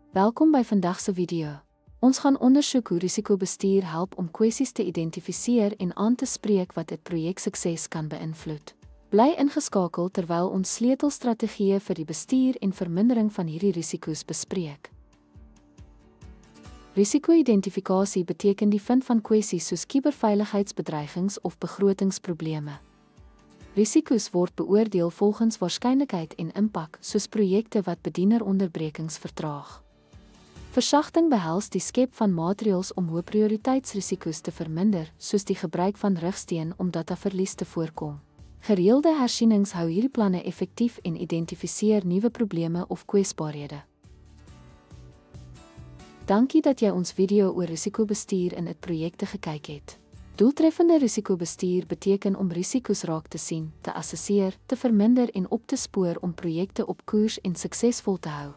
Welkom by vandag se video. Ons gaan ondersoek hoe risikobestuur help om kwessies te identifiseer en aan te spreek wat 'n projeksukses kan beïnvloed. Bly ingeskakel terwyl ons sleutelstrategieë vir die bestuur en vermindering van hierdie risiko's bespreek. Risiko-identifikasie beteken die vind van kwessies soos kuberveiligheidsbedreigings of begrotingsprobleme. Risiko's word beoordeel volgens waarskynlikheid en impak, soos projekte wat bedieneronderbrekings vertraag. Versagting behels die skep van maatreëls om hoë prioriteitsrisiko's te verminder, soos die gebruik van rigsteen om dataverlies te voorkom. Gereelde hersienings hou hierdie planne effektief en identifiseer nuwe probleme of kwesbaarhede. Dankie dat jy ons video oor risikobestuur in 'n projekte gekyk het. Doeltreffende risikobestuur beteken om risiko's raak te sien, te assesseer, te verminder en op te spoor om projekte op koers en suksesvol te hou.